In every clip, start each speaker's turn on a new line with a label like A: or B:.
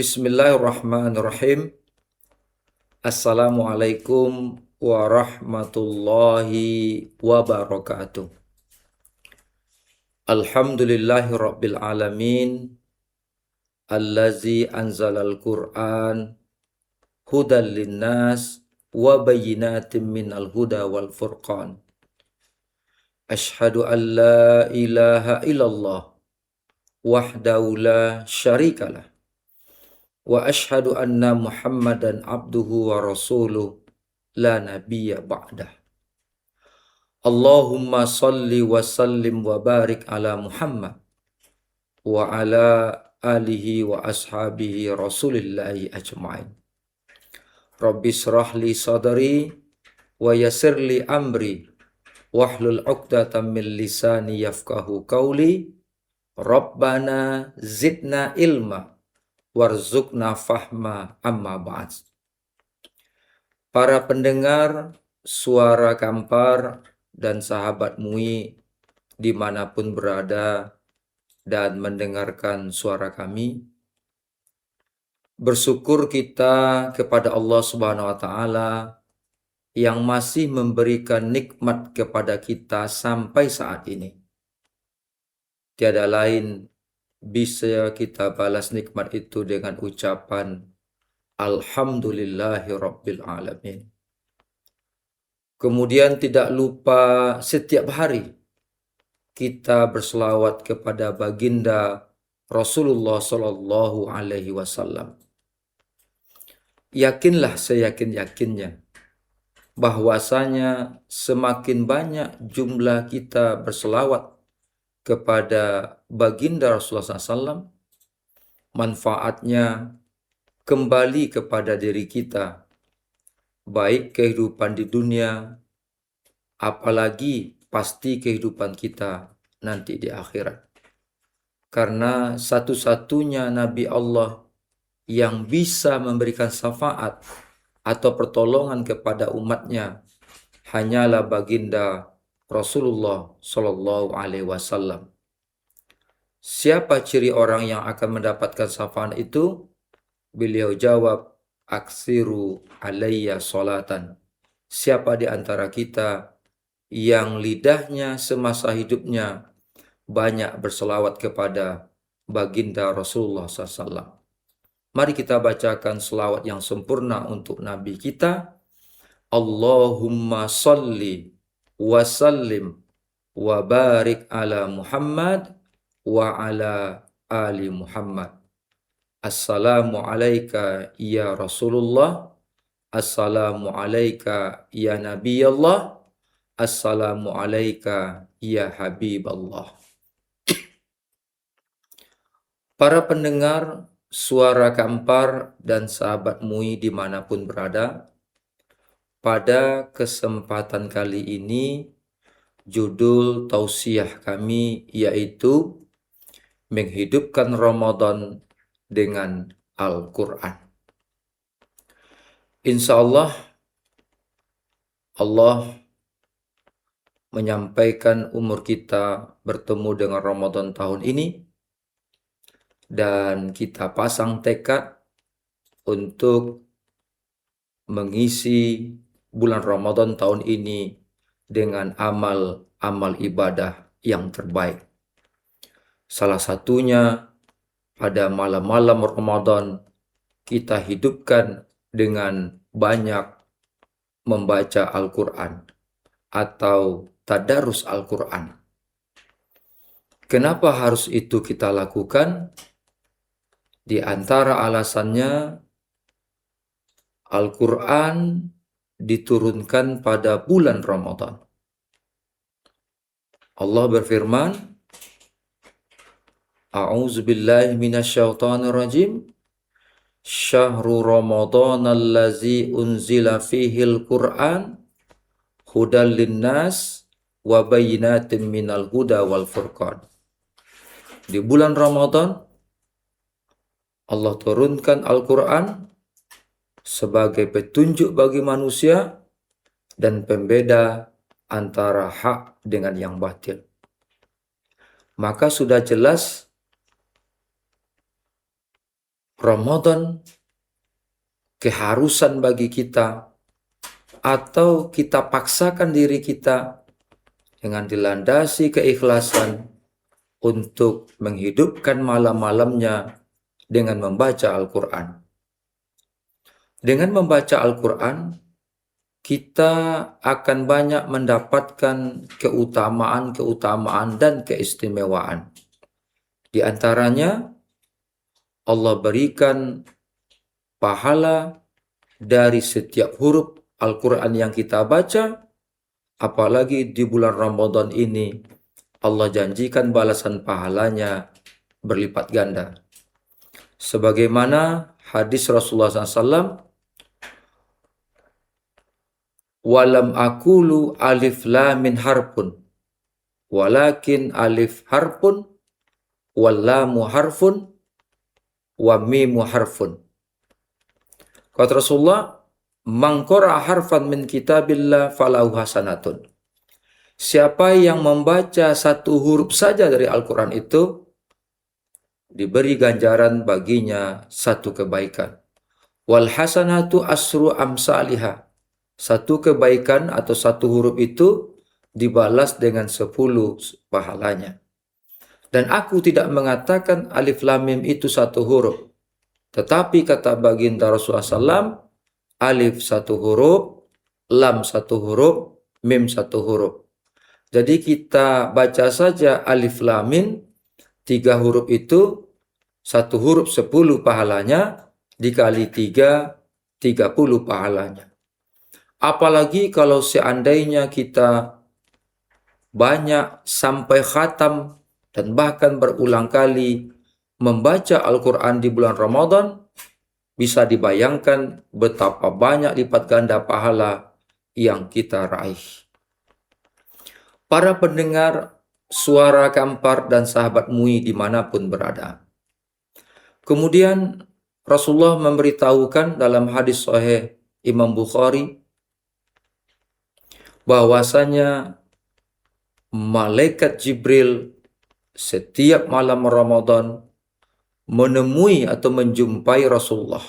A: Bismillahirrahmanirrahim. Assalamualaikum warahmatullahi wabarakatuh. Alhamdulillahi rabbil alamin. Allazi anzalal Qur'an hudan linnas wa bayyinatin minal huda wal furqan. Ashhadu an la ilaha illallah wahdahu la syarikalah. Wa ashhadu anna Muhammadan abduhu wa rasuluh la nabiyya ba'dah. Allahumma salli wa sallim wa barik ala Muhammad wa ala alihi wa ashabihi rasulillahi ajma'in. Rabbi shrah li sadri wa yassir li amri wahlul 'uqdatam min lisani yafqahu qawli. Rabbana zidna ilma warzuqna fahma amma ba'd. Para pendengar Suara Kampar dan sahabat MUI dimanapun berada dan mendengarkan suara kami, bersyukur kita kepada Allah Subhanahu wa Ta'ala yang masih memberikan nikmat kepada kita sampai saat ini. Tiada lain bisa kita balas nikmat itu dengan ucapan Alhamdulillahi Rabbil Alamin. Kemudian tidak lupa setiap hari kita berselawat kepada baginda Rasulullah Sallallahu Alaihi Wasallam. Yakinlah seyakin-yakinnya bahwasanya semakin banyak jumlah kita berselawat kepada baginda Rasulullah SAW, manfaatnya kembali kepada diri kita, baik kehidupan di dunia, apalagi pasti kehidupan kita nanti di akhirat. Karena satu-satunya Nabi Allah yang bisa memberikan syafaat atau pertolongan kepada umatnya hanyalah baginda Rasulullah Shallallahu Alaihi Wasallam. Siapa ciri orang yang akan mendapatkan syafaat itu? Beliau jawab, aksiru alayya sholatan. Siapa di antara kita yang lidahnya semasa hidupnya banyak berselawat kepada baginda Rasulullah SAW. Mari kita bacakan selawat yang sempurna untuk Nabi kita. Allahumma salli wa sallim wa barik ala Muhammad wa ala ali Muhammad. Assalamu alayka ya Rasulullah. Assalamu alayka ya Nabiyallah. Assalamu alayka ya Habiballah. Para pendengar Suara Kampar dan sahabat MUI dimanapun berada, pada kesempatan kali ini judul tausiah kami yaitu menghidupkan Ramadan dengan Al-Quran. Insya Allah menyampaikan umur kita bertemu dengan Ramadan tahun ini, dan kita pasang tekad untuk mengisi bulan Ramadan tahun ini dengan amal ibadah yang terbaik. Salah satunya pada malam-malam Ramadan kita hidupkan dengan banyak membaca Al-Quran atau tadarus Al-Quran. Kenapa harus itu kita lakukan? Di antara alasannya, Al-Quran diturunkan pada bulan Ramadan. Allah berfirman, A'udzubillahi minasyaitonirrajim. Syahrul Ramadan allazi unzila fihil Qur'an hudal linnas wa bayyinatin minal huda wal furqan. Di bulan Ramadan Allah turunkan Al-Quran sebagai petunjuk bagi manusia dan pembeda antara hak dengan yang batil. Maka sudah jelas Ramadan keharusan bagi kita, atau kita paksakan diri kita dengan dilandasi keikhlasan untuk menghidupkan malam-malamnya dengan membaca Al-Quran. Dengan membaca Al-Quran, kita akan banyak mendapatkan keutamaan-keutamaan dan keistimewaan. Di antaranya, Allah berikan pahala dari setiap huruf Al-Quran yang kita baca, apalagi di bulan Ramadan ini, Allah janjikan balasan pahalanya berlipat ganda. Sebagaimana hadis Rasulullah SAW, walam akulu alif lam min harfun, walakin alif harfun, wal lamu harfun, wa mimu harfun. Kata Rasulullah, man qara'a harfan min kitabillah falahu hasanatun. Siapa yang membaca satu huruf saja dari Al-Quran itu, diberi ganjaran baginya satu kebaikan. Wal hasanatu asru amsalihah. Satu kebaikan atau satu huruf itu dibalas dengan 10 pahalanya. Dan aku tidak mengatakan alif lam mim itu satu huruf. Tetapi kata baginda Rasulullah SAW, alif satu huruf, lam satu huruf, mim satu huruf. Jadi kita baca saja alif lam mim, 3 huruf itu, satu huruf 10 pahalanya, dikali 3, 30 pahalanya. Apalagi kalau seandainya kita banyak sampai khatam dan bahkan berulang kali membaca Al-Quran di bulan Ramadan, bisa dibayangkan betapa banyak lipat ganda pahala yang kita raih. Para pendengar suara Kampar dan sahabat MUI dimanapun berada. Kemudian Rasulullah memberitahukan dalam hadis sahih Imam Bukhari bahwasanya malaikat Jibril setiap malam Ramadan menemui atau menjumpai Rasulullah.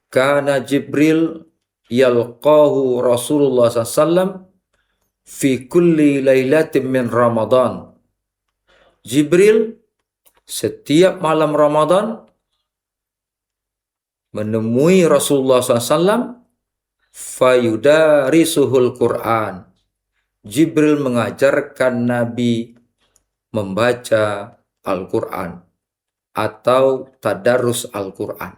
A: Kana Jibril yalqahu Rasulullah SAW fi kulli lailatin min Ramadan. Jibril setiap malam Ramadan menemui Rasulullah SAW, fayudarisuhul Quran. Jibril mengajarkan Nabi membaca Al-Quran atau tadarus Al-Quran.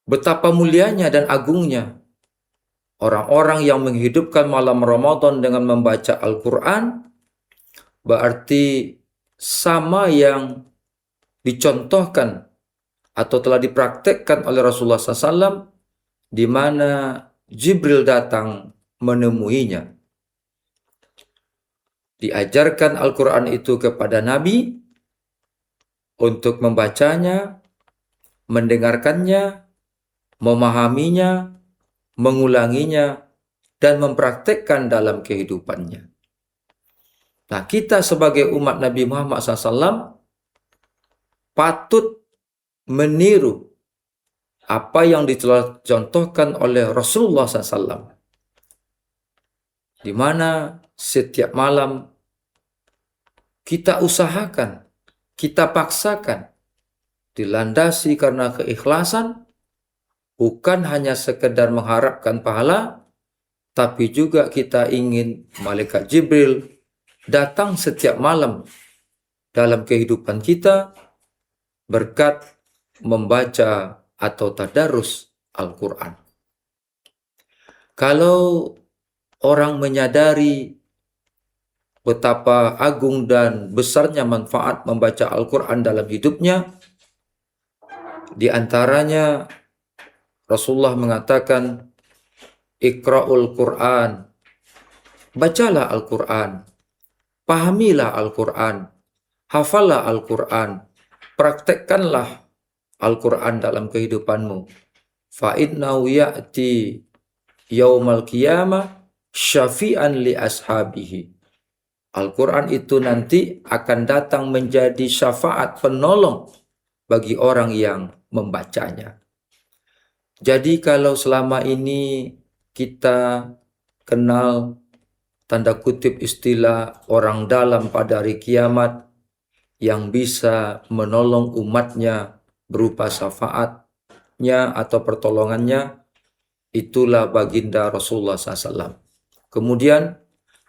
A: Betapa mulianya dan agungnya orang-orang yang menghidupkan malam Ramadan dengan membaca Al-Quran, berarti sama yang dicontohkan atau telah dipraktekkan oleh Rasulullah SAW, di mana Jibril datang menemuinya. Diajarkan Al-Quran itu kepada Nabi untuk membacanya, mendengarkannya, memahaminya, mengulanginya, dan mempraktekkan dalam kehidupannya. Nah, kita sebagai umat Nabi Muhammad SAW patut meniru apa yang dicontohkan oleh Rasulullah SAW, di mana setiap malam kita usahakan, kita paksakan, dilandasi karena keikhlasan, bukan hanya sekedar mengharapkan pahala, tapi juga kita ingin malaikat Jibril datang setiap malam dalam kehidupan kita berkat membaca atau tadarus Al-Quran. Kalau orang menyadari betapa agung dan besarnya manfaat membaca Al-Quran dalam hidupnya, di antaranya Rasulullah mengatakan, Iqra'ul Quran, bacalah Al-Quran, pahamilah Al-Quran, hafallah Al-Quran, praktekkanlah Al-Quran dalam kehidupanmu. Fa'innahu ya'ti yaumal qiyamah syafi'an li ashabihi. Al-Quran itu nanti akan datang menjadi syafaat penolong bagi orang yang membacanya. Jadi kalau selama ini kita kenal tanda kutip istilah orang dalam pada hari kiamat yang bisa menolong umatnya berupa syafaatnya atau pertolongannya, itulah baginda Rasulullah SAW. Kemudian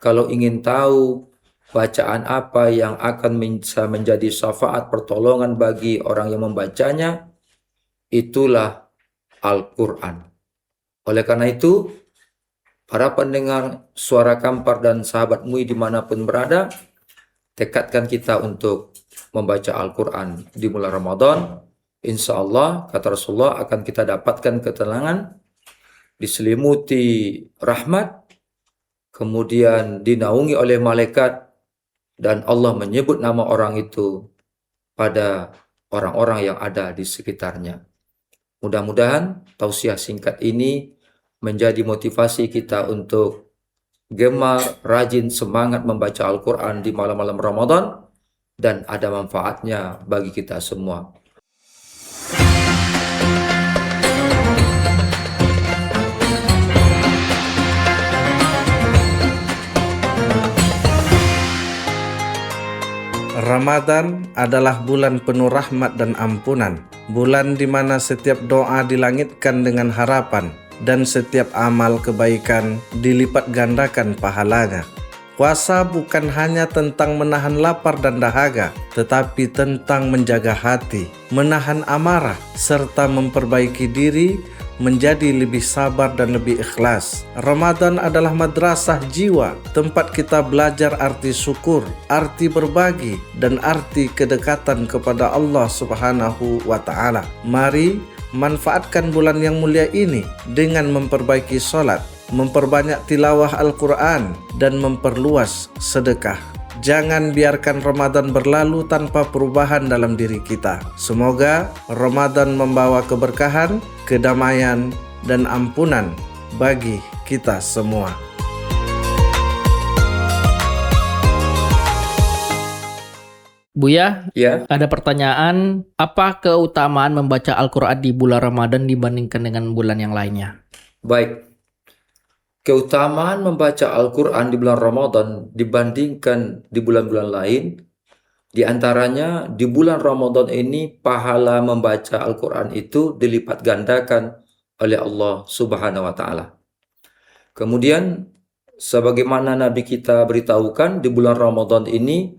A: kalau ingin tahu bacaan apa yang akan bisa menjadi syafaat pertolongan bagi orang yang membacanya, itulah Al-Quran. Oleh karena itu, para pendengar suara Kampar dan sahabat MUI dimanapun berada, tekadkan kita untuk membaca Al-Quran di bulan Ramadan. Insya Allah, kata Rasulullah, akan kita dapatkan ketenangan, diselimuti rahmat, kemudian dinaungi oleh malaikat, dan Allah menyebut nama orang itu pada orang-orang yang ada di sekitarnya. Mudah-mudahan tausiah singkat ini menjadi motivasi kita untuk gemar, rajin, semangat membaca Al-Quran di malam-malam Ramadan, dan ada manfaatnya bagi kita semua.
B: Ramadan adalah bulan penuh rahmat dan ampunan, bulan di mana setiap doa dilangitkan dengan harapan dan setiap amal kebaikan dilipat gandakan pahalanya. Puasa bukan hanya tentang menahan lapar dan dahaga, tetapi tentang menjaga hati, menahan amarah, serta memperbaiki diri menjadi lebih sabar dan lebih ikhlas. Ramadan adalah madrasah jiwa, tempat kita belajar arti syukur, arti berbagi, dan arti kedekatan kepada Allah Subhanahu wa Ta'ala. Mari manfaatkan bulan yang mulia ini dengan memperbaiki sholat, memperbanyak tilawah Al-Quran, dan memperluas sedekah. Jangan biarkan Ramadan berlalu tanpa perubahan dalam diri kita. Semoga Ramadan membawa keberkahan, kedamaian, dan ampunan bagi kita semua.
C: Buya,
A: Ya,
C: ada pertanyaan, apa keutamaan membaca Al-Quran di bulan Ramadan dibandingkan dengan bulan yang lainnya?
A: baik. Keutamaan membaca Al-Quran di bulan Ramadan dibandingkan di bulan-bulan lain, di antaranya di bulan Ramadan ini pahala membaca Al-Quran itu dilipat gandakan oleh Allah Subhanahu wa Ta'ala. Kemudian, sebagaimana Nabi kita beritahukan, di bulan Ramadan ini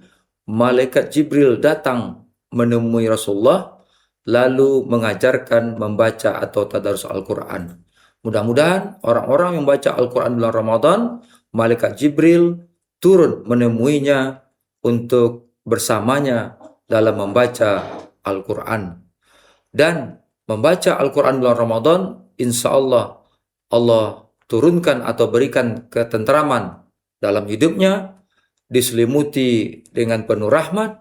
A: malaikat Jibril datang menemui Rasulullah lalu mengajarkan membaca atau tadarus Al-Quran. Mudah-mudahan orang-orang yang membaca Al-Quran bulan Ramadan, malaikat Jibril turun menemuinya untuk bersamanya dalam membaca Al-Quran. Dan membaca Al-Quran bulan Ramadan, insya Allah, Allah turunkan atau berikan ketentraman dalam hidupnya, diselimuti dengan penuh rahmat,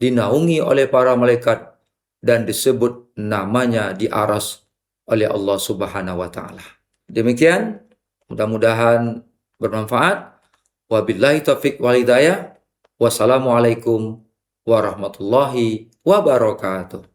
A: dinaungi oleh para malaikat, dan disebut namanya di aras oleh Allah Subhanahu wa Ta'ala. Demikian, mudah-mudahan bermanfaat. Wabillahi taufiq wal hidayah. Wassalamualaikum warahmatullahi wabarakatuh.